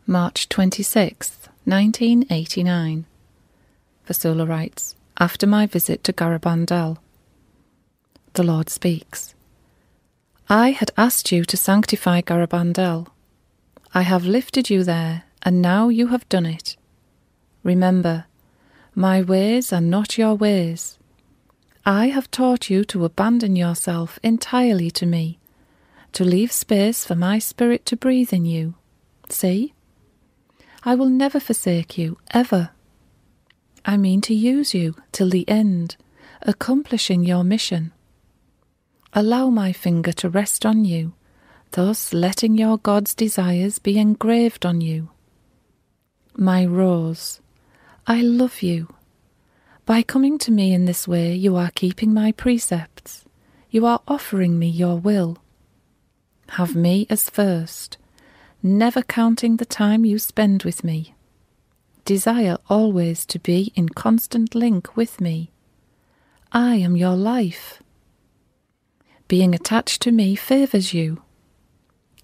March 26th, 1989. Vassula writes, after my visit to Garabandal. The Lord speaks. I had asked you to sanctify Garabandal. I have lifted you there, and now you have done it. Remember, my ways are not your ways. I have taught you to abandon yourself entirely to me, to leave space for my spirit to breathe in you. See? I will never forsake you, ever. I mean to use you till the end, accomplishing your mission. Allow my finger to rest on you, thus letting your God's desires be engraved on you. My rose, I love you. By coming to me in this way, you are keeping my precepts. You are offering me your will. Have me as first, never counting the time you spend with me. Desire always to be in constant link with me. I am your life. Being attached to me favours you.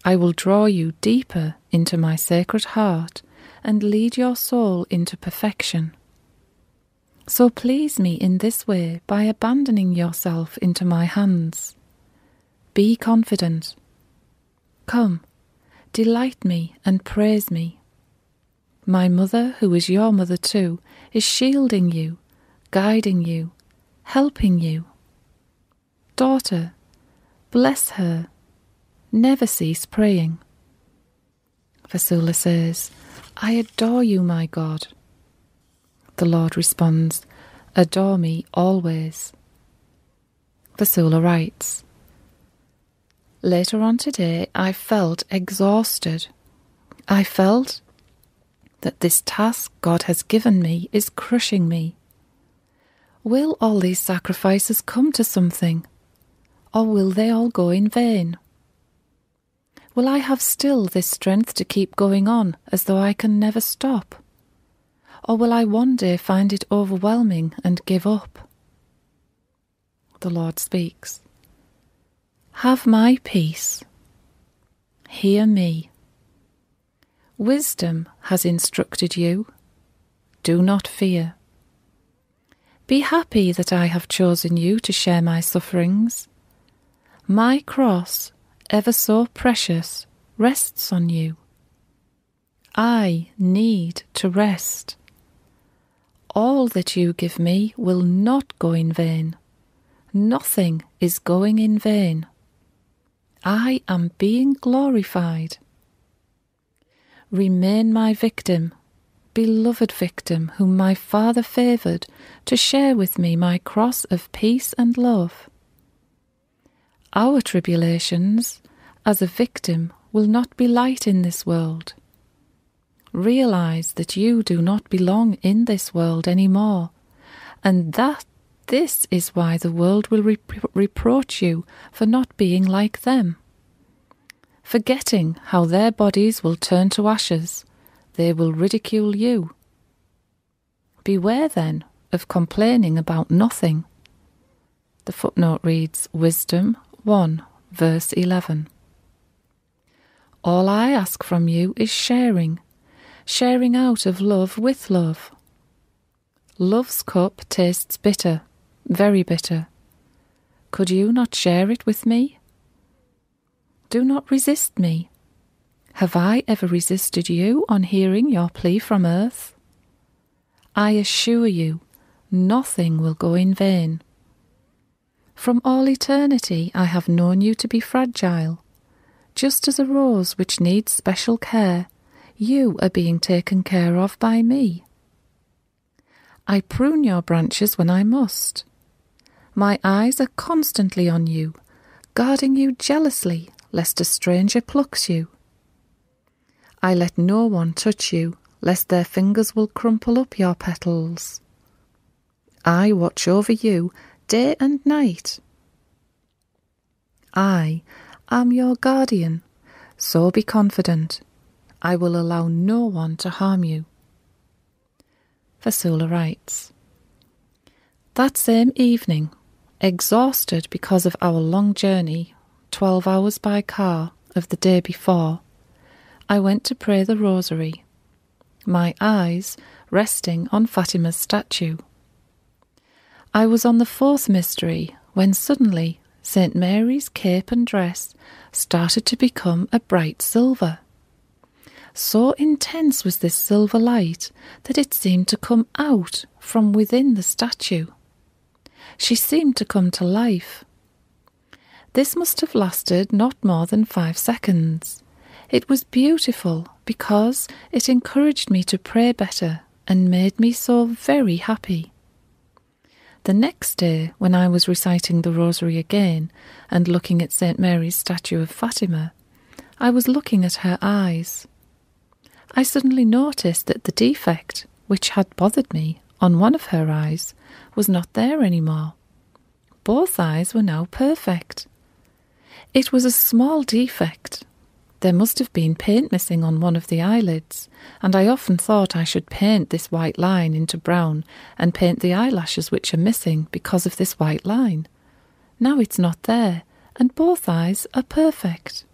I will draw you deeper into my sacred heart and lead your soul into perfection. So please me in this way by abandoning yourself into my hands. Be confident. Come, delight me and praise me. My mother, who is your mother too, is shielding you, guiding you, helping you. Daughter, bless her. Never cease praying. Vassula says, I adore you, my God. The Lord responds, adore me always. Vassula writes, later on today I felt exhausted. I felt that this task God has given me is crushing me. Will all these sacrifices come to something, or will they all go in vain? Will I have still this strength to keep going on as though I can never stop? Or will I one day find it overwhelming and give up? The Lord speaks. Have my peace. Hear me. Wisdom has instructed you. Do not fear. Be happy that I have chosen you to share my sufferings. My cross, ever so precious, rests on you. I need to rest. All that you give me will not go in vain. Nothing is going in vain. I am being glorified. Remain my victim, beloved victim, whom my Father favoured to share with me my cross of peace and love. Our tribulations, as a victim, will not be light in this world. Realise that you do not belong in this world any more, and that this is why the world will reproach you for not being like them. Forgetting how their bodies will turn to ashes, they will ridicule you. Beware, then, of complaining about nothing. The footnote reads, Wisdom 1, verse 11. All I ask from you is sharing out of love with love. Love's cup tastes bitter, very bitter. Could you not share it with me? Do not resist me. Have I ever resisted you on hearing your plea from earth? I assure you, nothing will go in vain. From all eternity I have known you to be fragile. Just as a rose which needs special care, you are being taken care of by me. I prune your branches when I must. My eyes are constantly on you, guarding you jealously, lest a stranger plucks you. I let no one touch you, lest their fingers will crumple up your petals. I watch over you day and night. I am your guardian, so be confident. I will allow no one to harm you. Vassula writes, that same evening, exhausted because of our long journey, 12 hours by car, of the day before, I went to pray the rosary, my eyes resting on Fatima's statue. I was on the fourth mystery when suddenly St. Mary's cape and dress started to become a bright silver. So intense was this silver light that it seemed to come out from within the statue. She seemed to come to life. This must have lasted not more than 5 seconds. It was beautiful because it encouraged me to pray better and made me so very happy. The next day, when I was reciting the rosary again and looking at St. Mary's statue of Fatima, I was looking at her eyes. I suddenly noticed that the defect, which had bothered me on one of her eyes, was not there anymore. Both eyes were now perfect. It was a small defect. There must have been paint missing on one of the eyelids, and I often thought I should paint this white line into brown and paint the eyelashes which are missing because of this white line. Now it's not there, and both eyes are perfect.